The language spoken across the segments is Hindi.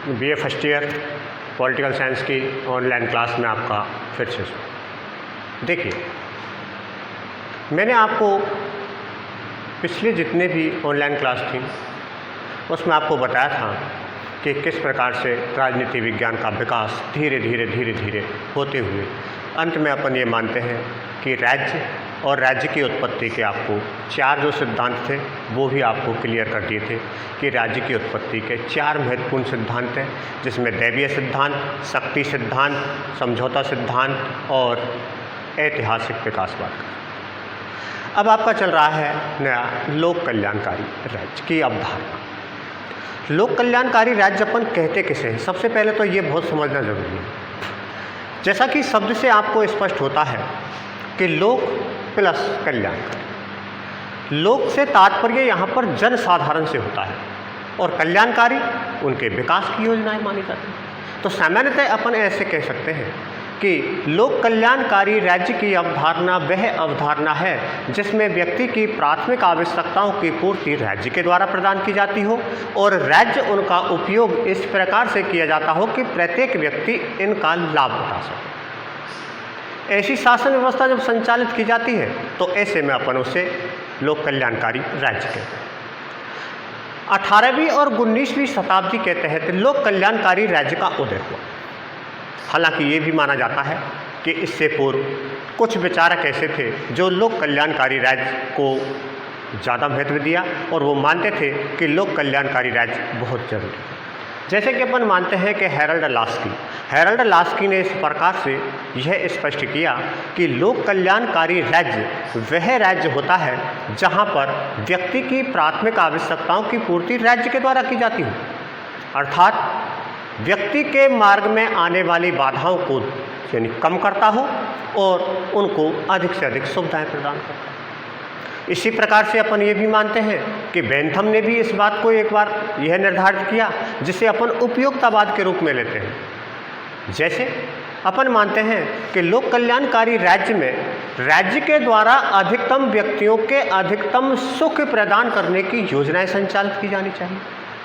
BA first year political science की ऑनलाइन क्लास में आपका फिर से देखिए, मैंने आपको पिछले जितने भी ऑनलाइन क्लास थी उसमें आपको बताया था कि किस प्रकार से राजनीति विज्ञान का विकास धीरे धीरे होते हुए अंत में अपन ये मानते हैं कि राज्य और राज्य की उत्पत्ति के आपको चार जो सिद्धांत थे वो भी आपको क्लियर कर दिए थे कि राज्य की उत्पत्ति के चार महत्वपूर्ण सिद्धांत हैं, जिसमें दैवीय सिद्धांत, शक्ति सिद्धांत, समझौता सिद्धांत और ऐतिहासिक विकासवाद का। अब आपका चल रहा है नया लोक कल्याणकारी राज्य की अवधारणा। लोक कल्याणकारी राज्य अपन कहते किसे हैं? सबसे पहले तो ये बहुत समझना जरूरी है। जैसा कि शब्द से आपको स्पष्ट होता है कि लोक प्लस कल्याणकारी। लोक से तात्पर्य यहाँ पर जन साधारण से होता है और कल्याणकारी उनके विकास की योजनाएं मानी जाती हैं। तो सामान्यतः अपन ऐसे कह सकते हैं कि लोक कल्याणकारी राज्य की अवधारणा वह अवधारणा है जिसमें व्यक्ति की प्राथमिक आवश्यकताओं की पूर्ति राज्य के द्वारा प्रदान की जाती हो और राज्य उनका उपयोग इस प्रकार से किया जाता हो कि प्रत्येक व्यक्ति इनका लाभ उठा सके। ऐसी शासन व्यवस्था जब संचालित की जाती है तो ऐसे में अपन उसे लोक कल्याणकारी राज्य कहते हैं। 18वीं और 19वीं शताब्दी के तहत लोक कल्याणकारी राज्य का उदय हुआ। हालांकि ये भी माना जाता है कि इससे पूर्व कुछ विचारक ऐसे थे जो लोक कल्याणकारी राज्य को ज़्यादा महत्व दिया और वो मानते थे कि लोक कल्याणकारी राज्य बहुत जरूरी है। जैसे कि अपन मानते हैं कि हैरल्ड लास्की ने इस प्रकार से यह स्पष्ट किया कि लोक कल्याणकारी राज्य वह राज्य होता है जहां पर व्यक्ति की प्राथमिक आवश्यकताओं की पूर्ति राज्य के द्वारा की जाती हो, अर्थात व्यक्ति के मार्ग में आने वाली बाधाओं को यानी कम करता हो और उनको अधिक से अधिक सुविधाएं प्रदान करता है। इसी प्रकार से अपन ये भी मानते हैं कि बेंथम ने भी इस बात को एक बार यह निर्धारित किया जिसे अपन उपयोगितावाद के रूप में लेते हैं। जैसे अपन मानते हैं कि लोक कल्याणकारी राज्य में राज्य के द्वारा अधिकतम व्यक्तियों के अधिकतम सुख प्रदान करने की योजनाएं संचालित की जानी चाहिए,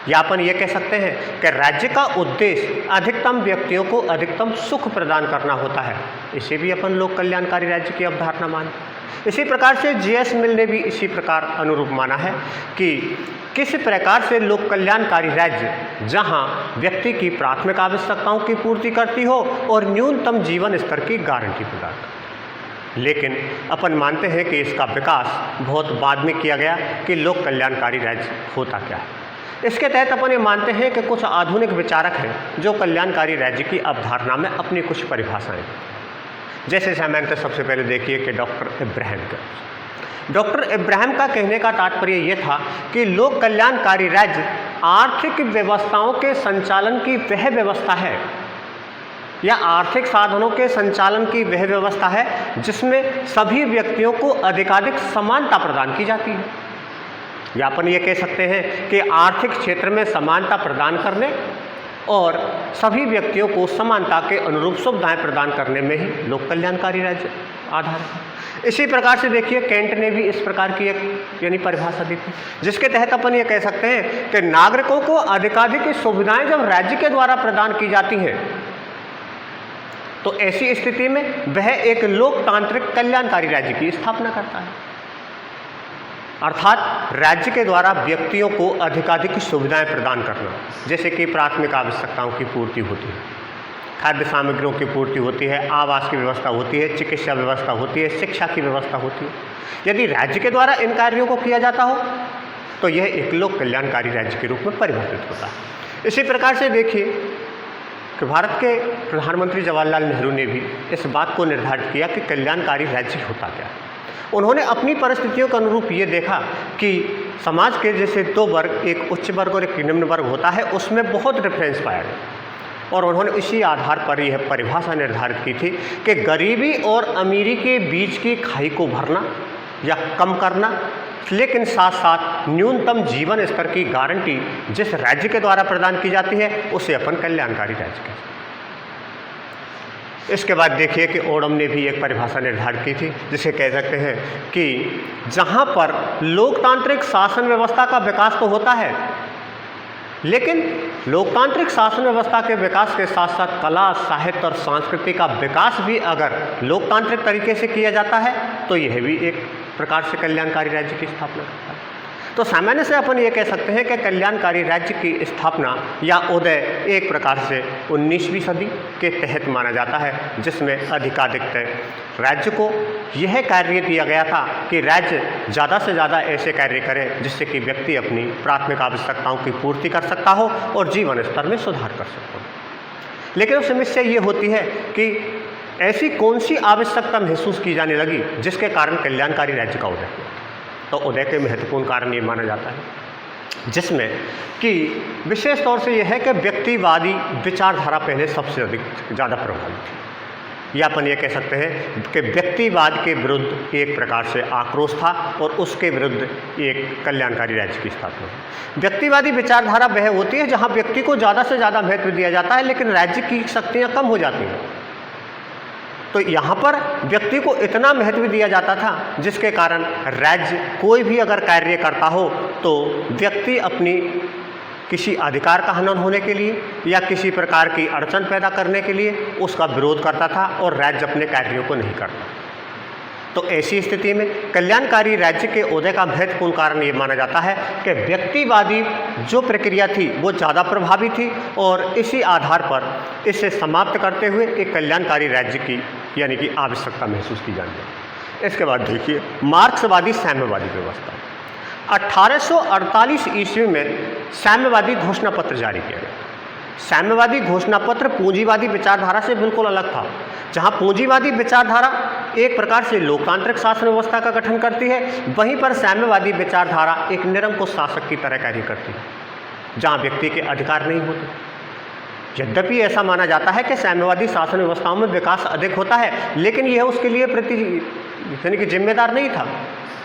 या अपन ये कह सकते हैं कि राज्य का उद्देश्य अधिकतम व्यक्तियों को अधिकतम सुख प्रदान करना होता है। इसे भी अपन लोक कल्याणकारी राज्य की अवधारणा मानते हैं। इसी प्रकार से जे.एस. मिल ने भी इसी प्रकार अनुरूप माना है कि किस प्रकार से लोक कल्याणकारी राज्य जहां व्यक्ति की प्राथमिक आवश्यकताओं की पूर्ति करती हो और न्यूनतम जीवन स्तर की गारंटी प्रदान करती है। लेकिन अपन मानते हैं कि इसका विकास बहुत बाद में किया गया कि लोक कल्याणकारी राज्य होता क्या है। इसके तहत अपन ये मानते हैं कि कुछ आधुनिक विचारक हैं जो कल्याणकारी राज्य की अवधारणा में अपनी कुछ परिभाषाएं, जैसे सामान्यतः सबसे पहले देखिए कि डॉक्टर इब्राहिम का कहने का तात्पर्य यह था कि लोक कल्याणकारी राज्य आर्थिक व्यवस्थाओं के संचालन की वह व्यवस्था है या आर्थिक साधनों के संचालन की वह व्यवस्था है जिसमें सभी व्यक्तियों को अधिकाधिक समानता प्रदान की जाती है। या अपन ये कह सकते हैं कि आर्थिक क्षेत्र में समानता प्रदान करने और सभी व्यक्तियों को समानता के अनुरूप सुविधाएं प्रदान करने में ही लोक कल्याणकारी राज्य आधारित है। इसी प्रकार से देखिए केंट ने भी इस प्रकार की एक यानी परिभाषा दी थी जिसके तहत अपन ये कह सकते हैं कि नागरिकों को अधिकाधिक सुविधाएं जब राज्य के द्वारा प्रदान की जाती हैं तो ऐसी स्थिति में वह एक लोकतांत्रिक कल्याणकारी राज्य की स्थापना करता है, अर्थात राज्य के द्वारा व्यक्तियों को अधिकाधिक सुविधाएं प्रदान करना, जैसे कि प्राथमिक आवश्यकताओं की पूर्ति होती है, खाद्य सामग्रियों की पूर्ति होती है, आवास की व्यवस्था होती है, चिकित्सा व्यवस्था होती है, शिक्षा की व्यवस्था होती है। यदि राज्य के द्वारा इन कार्यों को किया जाता हो तो यह एक लोक कल्याणकारी राज्य के रूप में परिवर्तित होता है। इसी प्रकार से देखिए कि भारत के प्रधानमंत्री जवाहरलाल नेहरू ने भी इस बात को निर्धारित किया कि कल्याणकारी राज्य होता क्या है। उन्होंने अपनी परिस्थितियों के अनुरूप ये देखा कि समाज के जैसे दो वर्ग, एक उच्च वर्ग और एक निम्न वर्ग होता है, उसमें बहुत डिफरेंस पाया गया और उन्होंने इसी आधार पर यह परिभाषा निर्धारित की थी कि गरीबी और अमीरी के बीच की खाई को भरना या कम करना, लेकिन साथ साथ न्यूनतम जीवन स्तर की गारंटी जिस राज्य के द्वारा प्रदान की जाती है उसे अपन कल्याणकारी राज्य कहते हैं। इसके बाद देखिए कि ओडम ने भी एक परिभाषा निर्धारित की थी जिसे कह सकते हैं कि जहां पर लोकतांत्रिक शासन व्यवस्था का विकास तो होता है लेकिन लोकतांत्रिक शासन व्यवस्था के विकास के साथ साथ कला, साहित्य और संस्कृति का विकास भी अगर लोकतांत्रिक तरीके से किया जाता है तो यह भी एक प्रकार से कल्याणकारी राज्य की स्थापना करता है। तो सामान्य से अपन ये कह सकते हैं कि कल्याणकारी राज्य की स्थापना या उदय एक प्रकार से 19वीं सदी के तहत माना जाता है, जिसमें अधिकाधिकतर राज्य को यह कार्य दिया गया था कि राज्य ज़्यादा से ज़्यादा ऐसे कार्य करे जिससे कि व्यक्ति अपनी प्राथमिक आवश्यकताओं की पूर्ति कर सकता हो और जीवन स्तर में सुधार कर सकता हो। लेकिन उस समस्या ये होती है कि ऐसी कौन सी आवश्यकता महसूस की जाने लगी जिसके कारण कल्याणकारी राज्य का उदय हुआ। तो उदय के महत्वपूर्ण कारण ये माना जाता है, जिसमें कि विशेष तौर से यह है कि व्यक्तिवादी विचारधारा पहले सबसे ज़्यादा प्रभावी थी, या अपन ये कह सकते हैं कि व्यक्तिवाद के विरुद्ध एक प्रकार से आक्रोश था और उसके विरुद्ध एक कल्याणकारी राज्य की स्थापना हुई। व्यक्तिवादी विचारधारा वह होती है जहाँ व्यक्ति को ज़्यादा से ज़्यादा महत्व दिया जाता है लेकिन राज्य की शक्तियाँ कम हो जाती हैं। तो यहाँ पर व्यक्ति को इतना महत्व दिया जाता था जिसके कारण राज्य कोई भी अगर कार्य करता हो तो व्यक्ति अपनी किसी अधिकार का हनन होने के लिए या किसी प्रकार की अड़चन पैदा करने के लिए उसका विरोध करता था और राज्य अपने कार्यों को नहीं करता। तो ऐसी स्थिति में कल्याणकारी राज्य के उदय का महत्वपूर्ण कारण ये माना जाता है कि व्यक्तिवादी जो प्रक्रिया थी वो ज़्यादा प्रभावी थी और इसी आधार पर इसे समाप्त करते हुए एक कल्याणकारी राज्य की यानी कि आवश्यकता महसूस की जानी है। इसके बाद देखिए मार्क्सवादी साम्यवादी व्यवस्था। 1848 ईस्वी में साम्यवादी घोषणा पत्र जारी किया गया। साम्यवादी घोषणा पत्र पूंजीवादी विचारधारा से बिल्कुल अलग था। जहां पूंजीवादी विचारधारा एक प्रकार से लोकतांत्रिक शासन व्यवस्था का गठन करती है, वहीं पर साम्यवादी विचारधारा एक निरंकुश शासक की तरह कार्य करती है, जहां व्यक्ति के अधिकार नहीं होते। यद्यपि ऐसा माना जाता है कि साम्यवादी शासन व्यवस्थाओं में विकास अधिक होता है, लेकिन यह उसके लिए यानी कि जिम्मेदार नहीं था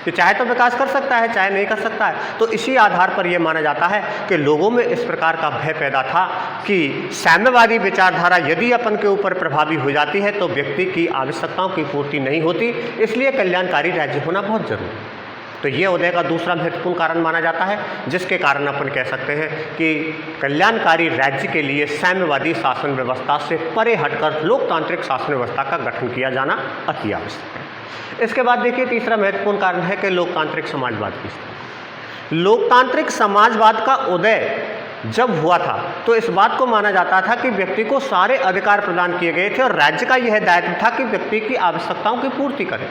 कि चाहे तो विकास कर सकता है चाहे नहीं कर सकता है। तो इसी आधार पर यह माना जाता है कि लोगों में इस प्रकार का भय पैदा था कि साम्यवादी विचारधारा यदि अपन के ऊपर प्रभावी हो जाती है तो व्यक्ति की आवश्यकताओं की पूर्ति नहीं होती, इसलिए कल्याणकारी राज्य होना बहुत जरूरी है। तो ये उदय का दूसरा महत्वपूर्ण कारण माना जाता है, जिसके कारण अपन कह सकते हैं कि कल्याणकारी राज्य के लिए साम्यवादी शासन व्यवस्था से परे हटकर लोकतांत्रिक शासन व्यवस्था का गठन किया जाना अति आवश्यक है। इसके बाद देखिए तीसरा महत्वपूर्ण कारण है कि लोकतांत्रिक समाजवाद की स्थिति। लोकतांत्रिक समाजवाद का उदय जब हुआ था तो इस बात को माना जाता था कि व्यक्ति को सारे अधिकार प्रदान किए गए थे और राज्य का यह दायित्व था कि व्यक्ति की आवश्यकताओं की पूर्ति करे।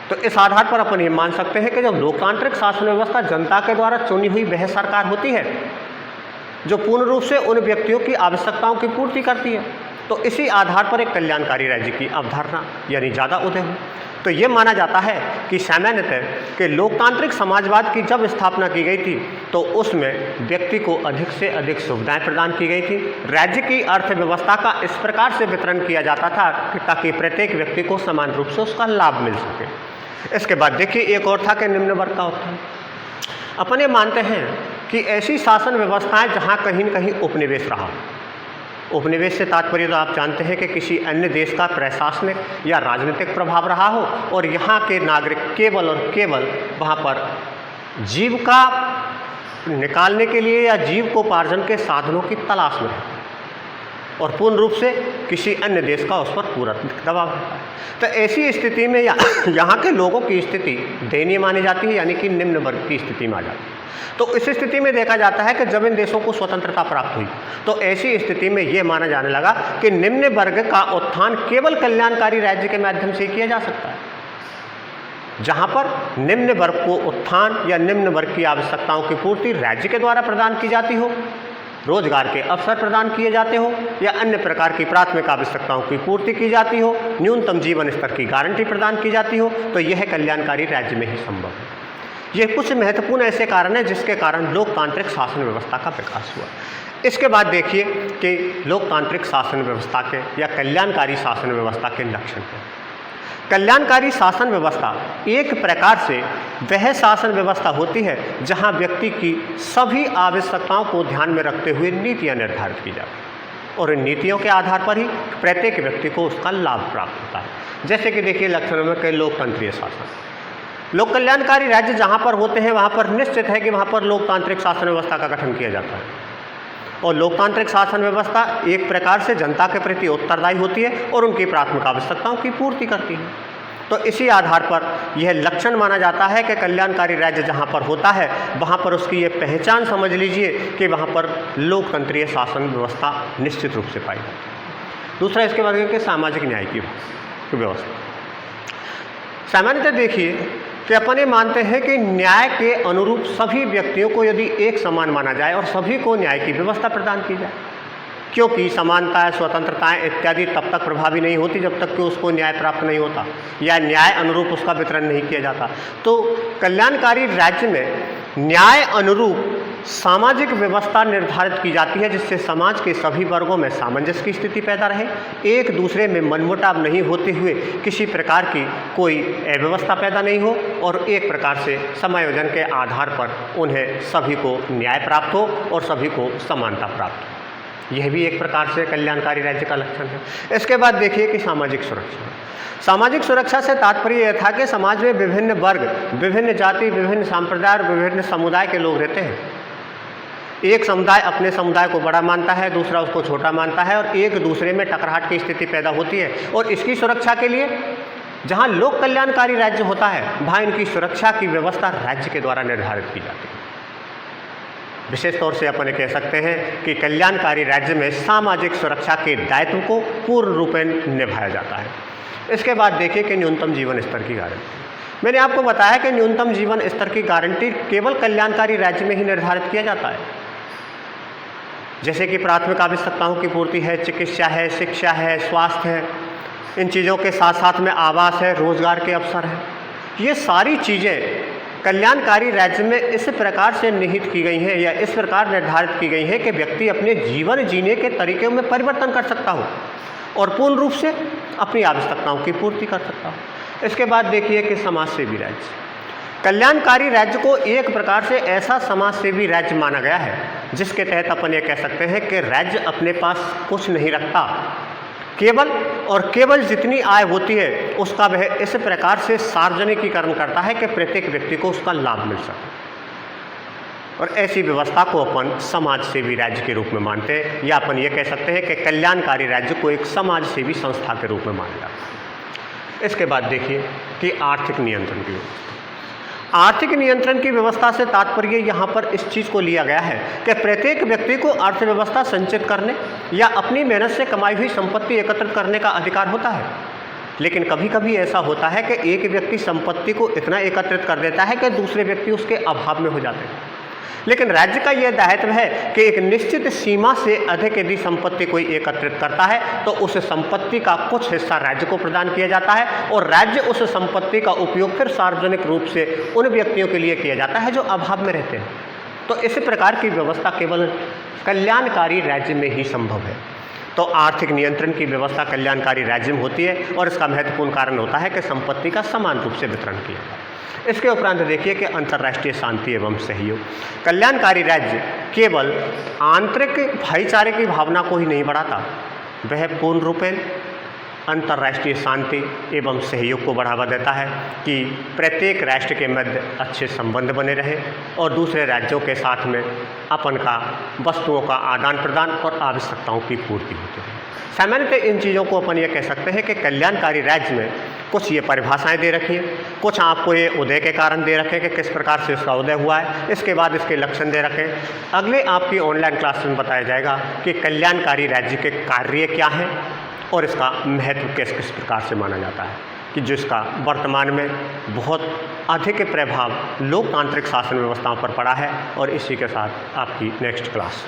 तो इस आधार पर अपन ये मान सकते हैं कि जब लोकतांत्रिक शासन व्यवस्था जनता के द्वारा चुनी हुई वह सरकार होती है जो पूर्ण रूप से उन व्यक्तियों की आवश्यकताओं की पूर्ति करती है, तो इसी आधार पर एक कल्याणकारी राज्य की अवधारणा यानी ज़्यादा उदय हुई। तो ये माना जाता है कि सामान्यतः कि लोकतांत्रिक समाजवाद की जब स्थापना की गई थी तो उसमें व्यक्ति को अधिक से अधिक सुविधाएं प्रदान की गई थी। राज्य की अर्थव्यवस्था का इस प्रकार से वितरण किया जाता था ताकि प्रत्येक व्यक्ति को समान रूप से उसका लाभ मिल सके। इसके बाद देखिए एक और था कि निम्न वर्ग का उत्थान। अपन ये मानते हैं कि ऐसी शासन व्यवस्थाएं जहां कहीं न कहीं उपनिवेश रहा। उपनिवेश से तात्पर्य तो आप जानते हैं कि किसी अन्य देश का प्रशासनिक या राजनीतिक प्रभाव रहा हो और यहाँ के नागरिक केवल और केवल वहाँ पर जीविका निकालने के लिए या जीविकोपार्जन के साधनों की तलाश में रहते हैं और पूर्ण रूप से किसी अन्य देश का उस पर पूरा दबाव रहता है। तो ऐसी स्थिति में यहाँ के लोगों की स्थिति दयनीय मानी जाती है, यानी कि निम्न वर्ग की स्थिति में आ जाती है। तो इस स्थिति में देखा जाता है कि जब इन देशों को स्वतंत्रता प्राप्त हुई तो ऐसी स्थिति में ये माना जाने लगा कि निम्न वर्ग का उत्थान केवल कल्याणकारी राज्य के माध्यम से किया जा सकता है, जहाँ पर निम्न वर्ग को उत्थान या निम्न वर्ग की आवश्यकताओं की पूर्ति राज्य के द्वारा प्रदान की जाती हो, रोजगार के अवसर प्रदान किए जाते हो या अन्य प्रकार की प्राथमिक आवश्यकताओं की पूर्ति की जाती हो, न्यूनतम जीवन स्तर की गारंटी प्रदान की जाती हो, तो यह कल्याणकारी राज्य में ही संभव है। ये कुछ महत्वपूर्ण ऐसे कारण हैं जिसके कारण लोकतांत्रिक शासन व्यवस्था का विकास हुआ। इसके बाद देखिए कि लोकतांत्रिक शासन व्यवस्था के या कल्याणकारी शासन व्यवस्था के लक्षण हैं। कल्याणकारी शासन व्यवस्था एक प्रकार से वह शासन व्यवस्था होती है जहां व्यक्ति की सभी आवश्यकताओं को ध्यान में रखते हुए नीतियां निर्धारित की जाती हैं और इन नीतियों के आधार पर ही प्रत्येक व्यक्ति को उसका लाभ प्राप्त होता है। जैसे कि देखिए लक्षणों में कई लोकतंत्रीय शासन। लोक कल्याणकारी राज्य जहाँ पर होते हैं वहाँ पर निश्चित है कि वहाँ पर लोकतांत्रिक शासन व्यवस्था का गठन किया जाता है, और लोकतांत्रिक शासन व्यवस्था एक प्रकार से जनता के प्रति उत्तरदायी होती है और उनकी प्राथमिक आवश्यकताओं की पूर्ति करती है। तो इसी आधार पर यह लक्षण माना जाता है कि कल्याणकारी राज्य जहाँ पर होता है वहाँ पर उसकी ये पहचान समझ लीजिए कि वहाँ पर लोकतंत्रीय शासन व्यवस्था निश्चित रूप से पाई जाती है। दूसरा इसके बाद कि सामाजिक न्याय की व्यवस्था। सामान्यतः देखिए कि अपन ये मानते हैं कि न्याय के अनुरूप सभी व्यक्तियों को यदि एक समान माना जाए और सभी को न्याय की व्यवस्था प्रदान की जाए, क्योंकि समानताएं, स्वतंत्रताएं इत्यादि तब तक प्रभावी नहीं होती जब तक कि उसको न्याय प्राप्त नहीं होता या न्याय अनुरूप उसका वितरण नहीं किया जाता। तो कल्याणकारी राज्य में न्याय अनुरूप सामाजिक व्यवस्था निर्धारित की जाती है जिससे समाज के सभी वर्गों में सामंजस्य की स्थिति पैदा रहे, एक दूसरे में मनमुटाव नहीं होते हुए किसी प्रकार की कोई अव्यवस्था पैदा नहीं हो और एक प्रकार से समायोजन के आधार पर उन्हें सभी को न्याय प्राप्त हो और सभी को समानता प्राप्त हो। यह भी एक प्रकार से कल्याणकारी राज्य का लक्षण है। इसके बाद देखिए कि सामाजिक सुरक्षा। सामाजिक सुरक्षा से तात्पर्य यह था कि समाज में विभिन्न वर्ग, विभिन्न जाति, विभिन्न संप्रदाय और विभिन्न समुदाय के लोग रहते हैं। एक समुदाय अपने समुदाय को बड़ा मानता है, दूसरा उसको छोटा मानता है और एक दूसरे में टकराहट की स्थिति पैदा होती है। और इसकी सुरक्षा के लिए जहाँ लोक कल्याणकारी राज्य होता है वहाँ इनकी सुरक्षा की व्यवस्था राज्य के द्वारा निर्धारित की जाती है। विशेष तौर से अपन कह सकते हैं कि कल्याणकारी राज्य में सामाजिक सुरक्षा के दायित्व को पूर्ण रूपेण निभाया जाता है। इसके बाद देखिए कि न्यूनतम जीवन स्तर की गारंटी। मैंने आपको बताया कि न्यूनतम जीवन स्तर की गारंटी केवल कल्याणकारी राज्य में ही निर्धारित किया जाता है, जैसे कि प्राथमिक आवश्यकताओं की पूर्ति है, चिकित्सा है, शिक्षा है, स्वास्थ्य है, इन चीज़ों के साथ साथ में आवास है, रोजगार के अवसर है। ये सारी चीज़ें कल्याणकारी राज्य में इस प्रकार से निहित की गई हैं या इस प्रकार निर्धारित की गई हैं कि व्यक्ति अपने जीवन जीने के तरीक़ों में परिवर्तन कर सकता हो और पूर्ण रूप से अपनी आवश्यकताओं की पूर्ति कर सकता हो। इसके बाद देखिए कि समाज सेवी राज्य। कल्याणकारी राज्य को एक प्रकार से ऐसा समाज सेवी राज्य माना गया है जिसके तहत अपन ये कह सकते हैं कि राज्य अपने पास कुछ नहीं रखता, केवल और केवल जितनी आय होती है उसका वह इस प्रकार से सार्वजनिकीकरण करता है कि प्रत्येक व्यक्ति को उसका लाभ मिल सके। और ऐसी व्यवस्था को अपन समाज सेवी राज्य के रूप में मानते हैं या अपन ये कह सकते हैं कि कल्याणकारी राज्य को एक समाज सेवी संस्था के रूप में माना जाता है। इसके बाद देखिए कि आर्थिक नियंत्रण की व्यवस्था। आर्थिक नियंत्रण की व्यवस्था से तात्पर्य यहाँ पर इस चीज़ को लिया गया है कि प्रत्येक व्यक्ति को अर्थव्यवस्था संचित करने या अपनी मेहनत से कमाई हुई संपत्ति एकत्रित करने का अधिकार होता है। लेकिन कभी कभी ऐसा होता है कि एक व्यक्ति संपत्ति को इतना एकत्रित कर देता है कि दूसरे व्यक्ति उसके अभाव में हो जाते हैं। लेकिन राज्य का यह दायित्व है कि एक निश्चित सीमा से अधिक यदि संपत्ति कोई एकत्रित करता है तो उस संपत्ति का कुछ हिस्सा राज्य को प्रदान किया जाता है और राज्य उस संपत्ति का उपयोग फिर सार्वजनिक रूप से उन व्यक्तियों के लिए किया जाता है जो अभाव में रहते हैं। तो इस प्रकार की व्यवस्था केवल कल्याणकारी राज्य में ही संभव है। तो आर्थिक नियंत्रण की व्यवस्था कल्याणकारी राज्य में होती है और इसका महत्वपूर्ण कारण होता है कि संपत्ति का समान रूप से वितरण किया जाए। इसके उपरांत देखिए कि अंतर्राष्ट्रीय शांति एवं सहयोग। कल्याणकारी राज्य केवल आंतरिक भाईचारे की भावना को ही नहीं बढ़ाता, वह पूर्ण रूपेण अंतर्राष्ट्रीय शांति एवं सहयोग को बढ़ावा देता है कि प्रत्येक राष्ट्र के मध्य अच्छे संबंध बने रहे और दूसरे राज्यों के साथ में अपन का वस्तुओं का आदान प्रदान और आवश्यकताओं की पूर्ति होती है। सामान्यतः इन चीज़ों को अपन ये कह सकते हैं कि कल्याणकारी राज्य में कुछ ये परिभाषाएं दे रखी हैं, कुछ आपको ये उदय के कारण दे रखे कि किस प्रकार से इसका उदय हुआ है, इसके बाद इसके लक्षण दे रखे। अगले आपकी ऑनलाइन क्लास में बताया जाएगा कि कल्याणकारी राज्य के कार्य क्या हैं और इसका महत्व किस किस प्रकार से माना जाता है, कि जिसका वर्तमान में बहुत अधिक प्रभाव लोकतांत्रिक शासन व्यवस्थाओं पर पड़ा है। और इसी के साथ आपकी नेक्स्ट क्लास।